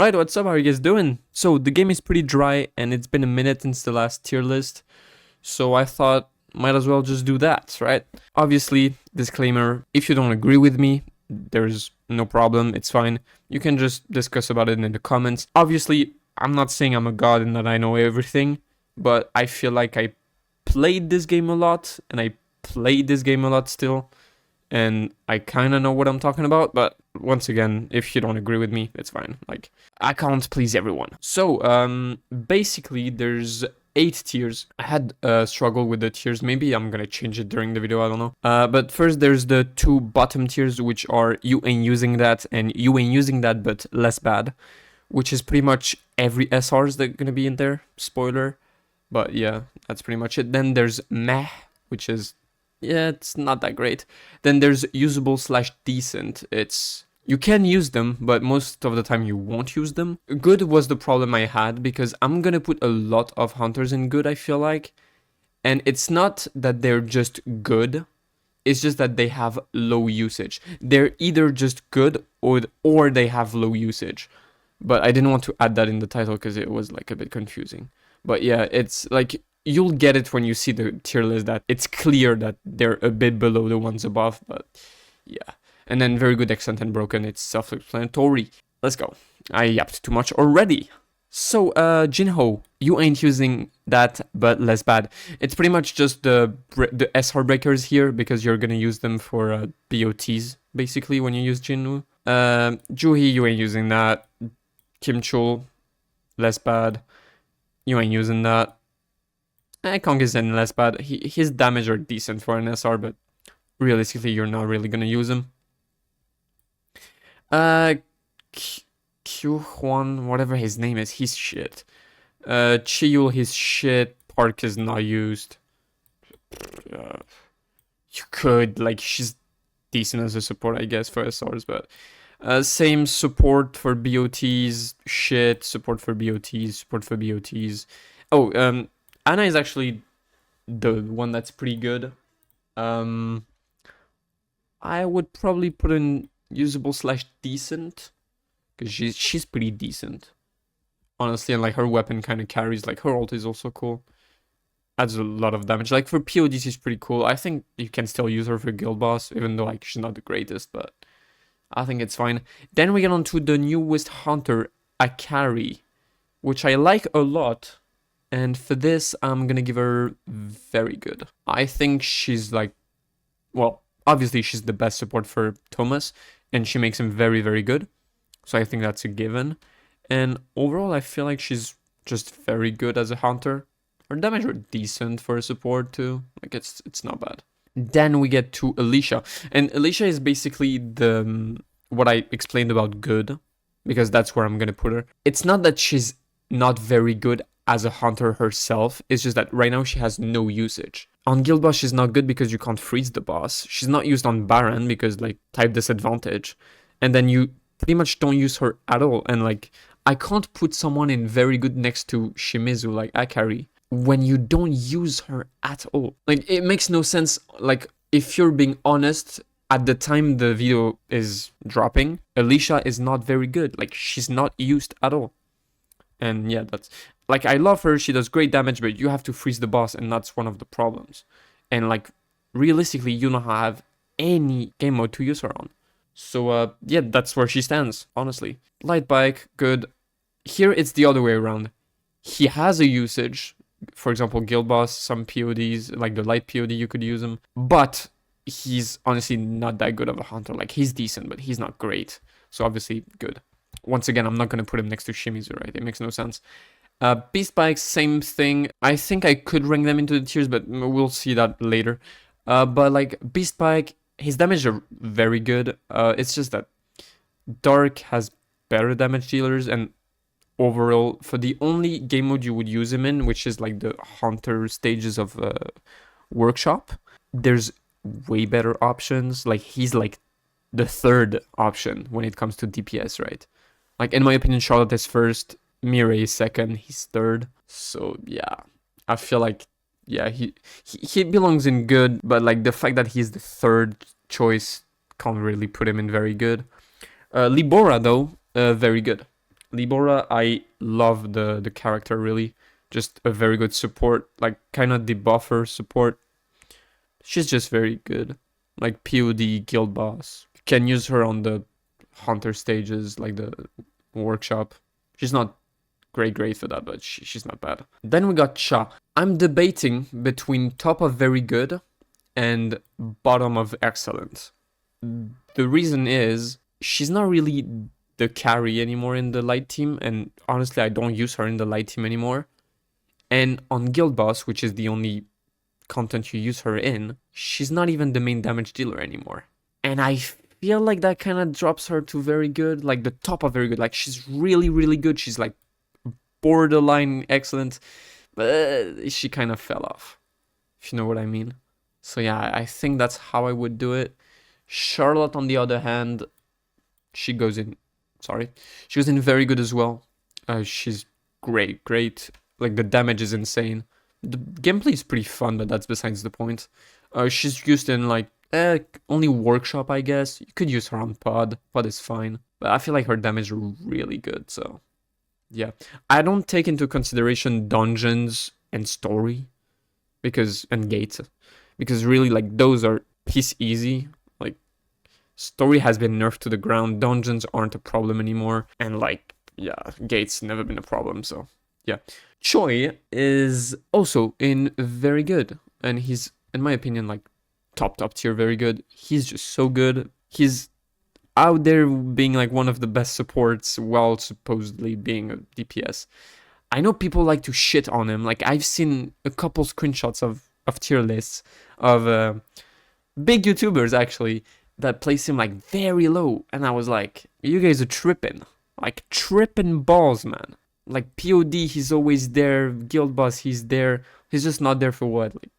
Alright, what's up? How are you guys doing? So, the game is pretty dry, and it's been a minute since the last tier list, so I thought, might as well just do that, right? Obviously, disclaimer, if you don't agree with me, there's no problem, it's fine. You can just discuss about it in the comments. Obviously, I'm not saying I'm a god and that I know everything, but I feel like I played this game a lot, and I played this game a lot still, and I kind of know what I'm talking about, but once again, if you don't agree with me, it's fine. Like, I can't please everyone. So, basically, there's 8 tiers. I had a struggle with the tiers. Maybe I'm gonna change it during the video, I don't know. But first, there's the 2 bottom tiers, which are you ain't using that and you ain't using that, but less bad, which is pretty much every SRs that gonna be in there. Spoiler. But yeah, that's pretty much it. Then there's meh, which is, yeah, it's not that great. Then there's usable / decent. You can use them, but most of the time you won't use them. Good was the problem I had, because I'm gonna put a lot of hunters in good, I feel like. And it's not that they're just good, it's just that they have low usage. They're either just good or they have low usage. But I didn't want to add that in the title because it was like a bit confusing. But yeah, it's like, you'll get it when you see the tier list, that it's clear that they're a bit below the ones above, but yeah. And then very good, excellent, and broken, it's self-explanatory. Let's go. I yapped too much already. So, Jinho, you ain't using that, but less bad. It's pretty much just the SR breakers here, because you're gonna use them for BOTs, basically, when you use Jinwoo. Juhi, you ain't using that. Kim Chul, less bad. You ain't using that. Kong is any less bad. His damage are decent for an SR, but realistically, you're not really gonna use him. Q1, whatever his name is, he's shit. Chiyul, he's shit. Park is not used. You could, like, she's decent as a support, I guess, for SRs, but same support for BOTs, shit. Support for BOTs, support for BOTs. Oh, Anna is actually the one that's pretty good. I would probably put in usable / decent, because she's pretty decent, honestly, and like her weapon kind of carries. Like, her ult is also cool, adds a lot of damage. Like, for POD she's pretty cool. I think you can still use her for guild boss, even though like she's not the greatest, but I think it's fine. Then we get on to the newest hunter, Akari, which I like a lot. And for this, I'm gonna give her very good. I think she's like, well, obviously she's the best support for Thomas, and she makes him very, very good. So I think that's a given. And overall, I feel like she's just very good as a hunter. Her damage are decent for a support too. Like, it's not bad. Then we get to Alicia. And Alicia is basically the what I explained about good, because that's where I'm gonna put her. It's not that she's not very good as a hunter herself, it's just that right now she has no usage. On guild boss she's not good because you can't freeze the boss. She's not used on Baron because like type disadvantage. And then you pretty much don't use her at all. And like, I can't put someone in very good next to Shimizu like Akari when you don't use her at all. Like, it makes no sense. Like, if you're being honest, at the time the video is dropping, Alicia is not very good. Like, she's not used at all. And yeah, that's, like, I love her, she does great damage, but you have to freeze the boss, and that's one of the problems. And like, realistically, you don't have any game mode to use her on. So yeah, that's where she stands, honestly. Light bike, good. Here it's the other way around. He has a usage, for example, guild boss, some PODs, like the light POD, you could use him, but he's honestly not that good of a hunter. Like, he's decent, but he's not great. So obviously, good. Once again, I'm not going to put him next to Shimizu, right? It makes no sense. Beast bikes, same thing. I think I could rank them into the tiers, but we'll see that later. But like, Beast bike, his damage are very good. It's just that Dark has better damage dealers, and overall, for the only game mode you would use him in, which is like the hunter stages of Workshop, there's way better options. Like, he's like the 3rd option when it comes to DPS, right? Like, in my opinion, Charlotte is 1st, Mireille is 2nd, he's 3rd. So yeah, I feel like, yeah, he belongs in good, but like, the fact that he's the 3rd choice can't really put him in very good. Libora though, very good. Libora, I love the character, really. Just a very good support, like kind of debuffer support. She's just very good. Like POD, guild boss. You can use her on the hunter stages, like the workshop. She's not great for that, but she's not bad. Then we got Cha. I'm debating between top of very good and bottom of excellent. The reason is she's not really the carry anymore in the light team, and honestly I don't use her in the light team anymore. And on Guild Boss, which is the only content you use her in, she's not even the main damage dealer anymore. And I feel like that kind of drops her to very good, like the top of very good. Like she's really good. She's like borderline excellent, but she kind of fell off, if you know what I mean. So yeah, I think that's how I would do it. Charlotte, on the other hand, she goes in very good as well. She's great. Like the damage is insane. The gameplay is pretty fun, but that's besides the point. She's used in like only workshop, I guess. You could use her on pod. Pod is fine, but I feel like her damage is really good. So yeah, I don't take into consideration dungeons and story and gates, because really like those are piece easy. Like story has been nerfed to the ground. Dungeons aren't a problem anymore, and like yeah, gates never been a problem. So yeah, Choi is also in very good, and he's, in my opinion, like top tier, very good. He's just so good. He's out there being like one of the best supports while supposedly being a DPS. I know people like to shit on him. Like I've seen a couple screenshots of tier lists of big YouTubers actually that place him like very low, and I was like, you guys are tripping, like tripping balls, man. Like POD, he's always there. Guild boss, he's there. He's just not there for what, like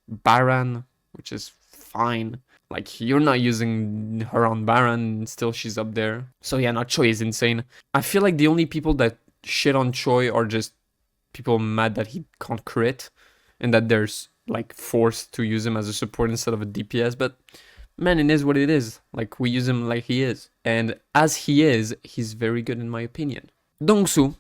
Baran, which is fine. Like you're not using her on Baran, still she's up there. So yeah, not Choi is insane. I feel like the only people that shit on Choi are just people mad that he can't crit, and that there's like forced to use him as a support instead of a DPS. But man, it is what it is. Like we use him like he is, and as he is, he's very good in my opinion. Dongsu,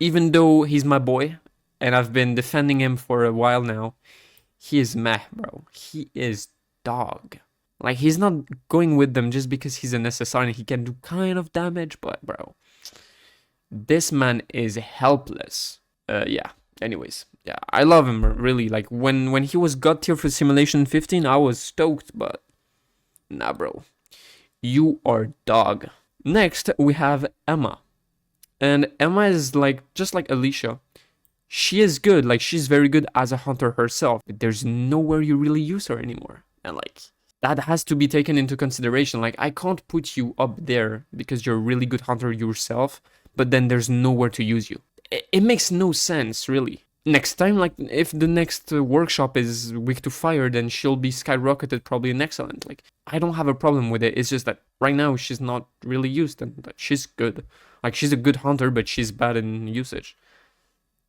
even though he's my boy, and I've been defending him for a while now, he is meh, bro. He is dog. Like, he's not going with them just because he's an SSR and he can do kind of damage, but bro, this man is helpless. Yeah, anyways, yeah, I love him, really. Like, when he was God tier for Simulation 15, I was stoked, but nah, bro. You are dog. Next, we have Emma. And Emma is like, just like Alicia, she is good. Like, she's very good as a hunter herself. But there's nowhere you really use her anymore. And like, that has to be taken into consideration. Like, I can't put you up there because you're a really good hunter yourself, but then there's nowhere to use you. It makes no sense, really. Next time, like, if the next workshop is weak to fire, then she'll be skyrocketed probably in excellent. Like, I don't have a problem with it. It's just that right now she's not really used, and that she's good. Like, she's a good hunter, but she's bad in usage.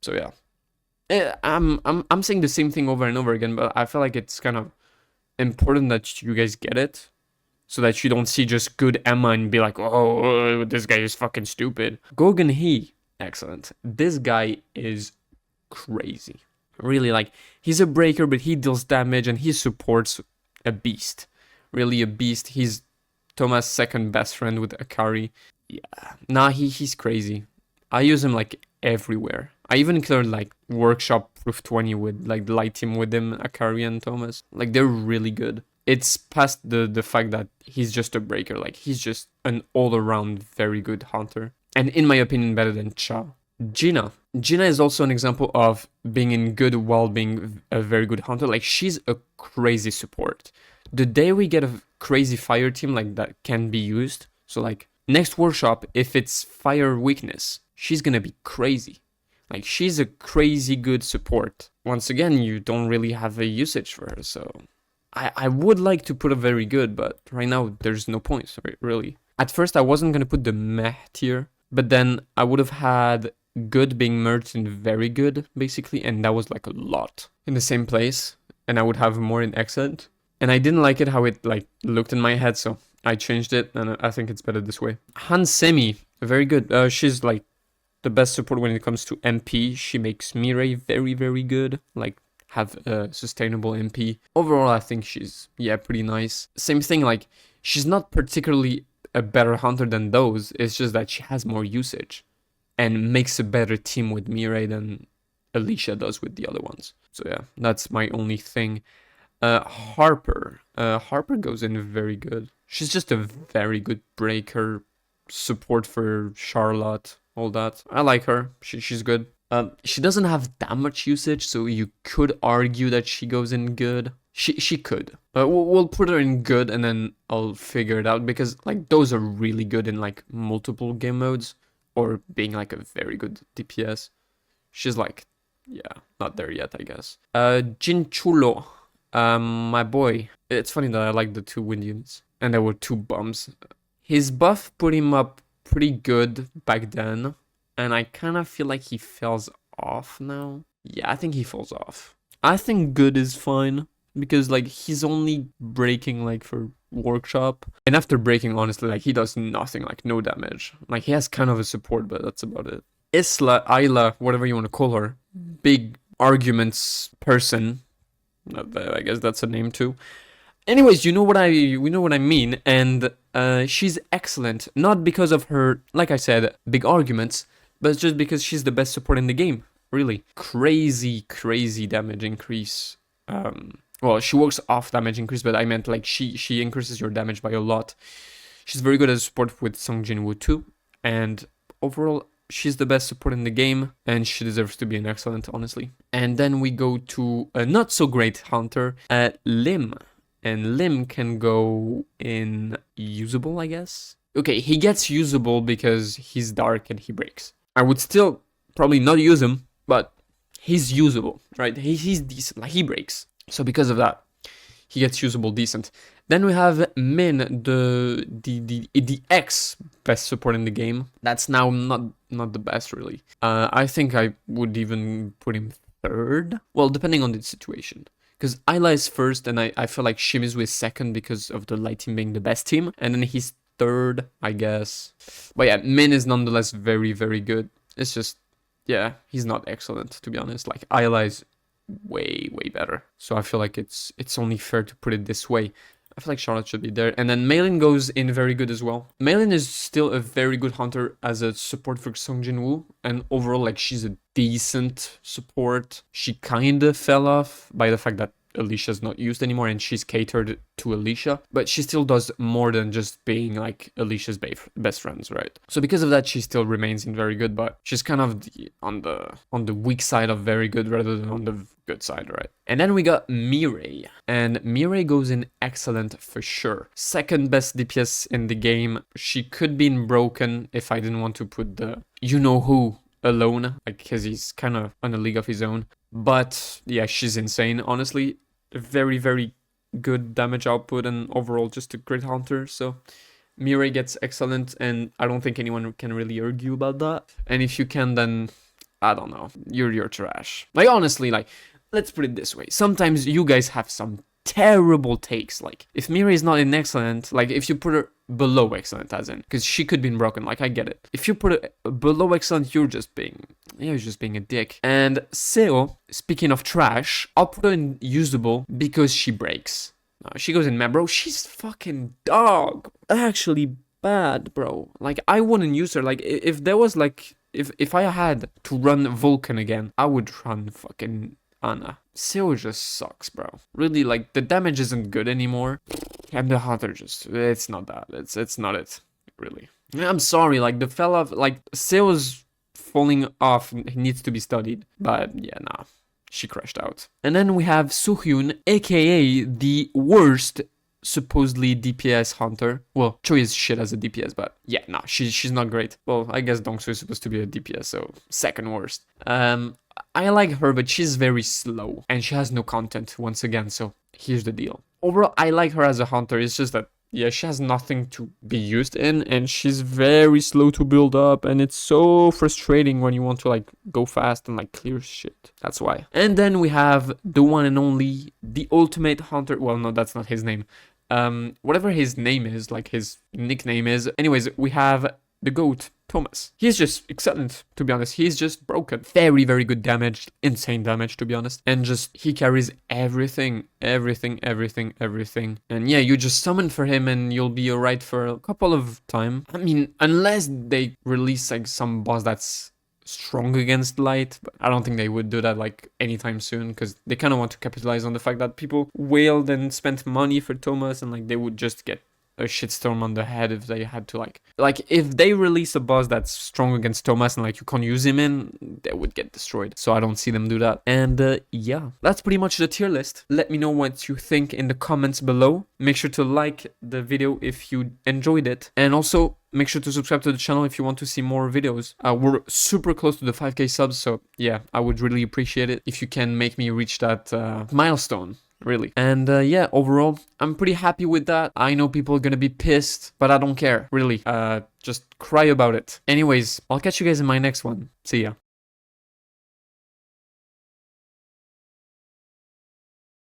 So yeah, I'm saying the same thing over and over again, but I feel like it's kind of important that you guys get it, so that you don't see just good Emma and be like, oh, this guy is fucking stupid. Gogan He, excellent. This guy is crazy. Really, like, he's a breaker, but he deals damage and he supports a beast. Really a beast. He's Thomas' second best friend with Akari. Yeah, nah, he's crazy. I use him like everywhere. I even cleared like workshop proof 20 with like the light team with him, Akari and Thomas. Like, they're really good. It's past the fact that he's just a breaker. Like, he's just an all-around very good hunter. And in my opinion, better than Cha. Gina is also an example of being in good while being a very good hunter. Like, she's a crazy support. The day we get a crazy fire team like that can be used, so like next workshop, if it's fire weakness, she's gonna be crazy. Like, she's a crazy good support. Once again, you don't really have a usage for her, so I would like to put a very good, but right now there's no point, really. At first I wasn't gonna put the meh tier, but then I would have had good being merged in very good, basically, and that was like a lot in the same place, and I would have more in excellent. And I didn't like it how it like looked in my head, so I changed it, and I think it's better this way. Hansemi very good. She's like the best support when it comes to MP. She makes Mirai very, very good. Like, have a sustainable MP. Overall, I think she's, yeah, pretty nice. Same thing, like, she's not particularly a better hunter than those. It's just that she has more usage and makes a better team with Mirai than Alicia does with the other ones. So yeah, that's my only thing. Harper. Harper goes in very good. She's just a very good breaker, support for Charlotte, all that. I like her. She's good. She doesn't have that much usage, so you could argue that she goes in good. She could. We'll put her in good, and then I'll figure it out, because like those are really good in like multiple game modes, or being like a very good DPS. She's like, yeah, not there yet, I guess. Jinchulo. My boy. It's funny that I like the two wind units, and there were two bums. His buff put him up pretty good back then, and I kind of feel like he falls off now. Yeah, I think he falls off. I think good is fine, because like he's only breaking like for workshop, and after breaking, honestly, like he does nothing, like no damage. Like he has kind of a support, but that's about it. Isla, whatever you want to call her, big arguments person. I guess that's a name too. Anyways, we know what I mean, and she's excellent, not because of her, like I said, big arguments, but just because she's the best support in the game. Really crazy damage increase. Well, she works off damage increase, but I meant like she increases your damage by a lot. She's very good as support with Song Jinwoo too, and overall she's the best support in the game, and she deserves to be an excellent, honestly. And then we go to a not so great hunter, Lim. And Lim can go in usable, I guess. Okay, he gets usable because he's dark and he breaks. I would still probably not use him, but he's usable, right? He's decent, like he breaks. So because of that, he gets usable decent. Then we have Min, the X best support in the game. That's now not the best, really. I think I would even put him third. Well, depending on the situation. Because Ayla is first, and I feel like Shimizu is second because of the light team being the best team. And then he's third, I guess. But yeah, Min is nonetheless very, very good. It's just, yeah, he's not excellent, to be honest. Like, Ayla is way better. So I feel like it's only fair to put it this way. I feel like Charlotte should be there. And then Maylin goes in very good as well. Maylin is still a very good hunter as a support for Song Jinwoo. And overall, like, she's a decent support. She kind of fell off by the fact that Alicia's not used anymore and she's catered to Alicia, but she still does more than just being like Alicia's best friends, right? So because of that, she still remains in very good, but she's kind of on the weak side of very good rather than on the good side, right? And then we got Mirai, and Mirai goes in excellent for sure. Second best DPS in the game. She could be in broken if I didn't want to put the you-know-who alone, like, because he's kind of on a league of his own. But yeah, she's insane, honestly. Very good damage output, and overall just a great hunter. So Mirai gets excellent, and I don't think anyone can really argue about that. And if you can, then I don't know, you're trash. Like, honestly, like, let's put it this way. Sometimes you guys have some terrible takes. Like, if Mirai is not in excellent, like, if you put her below excellent, as in, because she could be broken, like, I get it. If you put it below excellent, you're just being a dick. And Seo, speaking of trash, I'll put her in usable because she breaks. She goes in mad, bro. She's fucking dog. Actually bad, bro. Like, I wouldn't use her. Like, if there was, like, if I had to run Vulcan again, I would run fucking Ana. Seo just sucks, bro. Really, like, the damage isn't good anymore. And the hunter just, it's not that. It's not it, really. I'm sorry, like, the fella, like, Seo's falling off needs to be studied. But, yeah, nah. She crashed out. And then we have Suhyun, aka the worst supposedly DPS hunter. Well, Choi is shit as a DPS, but yeah, nah, she's not great. Well, I guess Dongsu is supposed to be a DPS, so second worst. I like her, but she's very slow, and she has no content once again, so here's the deal. Overall, I like her as a hunter, it's just that, yeah, she has nothing to be used in, and she's very slow to build up, and it's so frustrating when you want to, like, go fast and, like, clear shit. That's why. And then we have the one and only, the ultimate hunter. Well, no, that's not his name. Whatever his name is, like, his nickname is. Anyways, we have the GOAT, Thomas. He's just excellent, to be honest. He's just broken. Very, very good damage. Insane damage, to be honest. And just, he carries everything. Everything. And yeah, you just summon for him and you'll be alright for a couple of time. I mean, unless they release like some boss that's strong against light, but I don't think they would do that like anytime soon, because they kind of want to capitalize on the fact that people wailed and spent money for Thomas, and like they would just get a shitstorm on the head if they had to like if they release a boss that's strong against Thomas and like you can't use him in, they would get destroyed. So I don't see them do that. And yeah, that's pretty much the tier list. Let me know what you think in the comments below. Make sure to like the video if you enjoyed it, and also make sure to subscribe to the channel if you want to see more videos. We're super close to the 5k subs, so yeah, I would really appreciate it if you can make me reach that milestone. Really. And yeah, overall, I'm pretty happy with that. I know people are gonna be pissed, but I don't care, really. Just cry about it. Anyways, I'll catch you guys in my next one. See ya.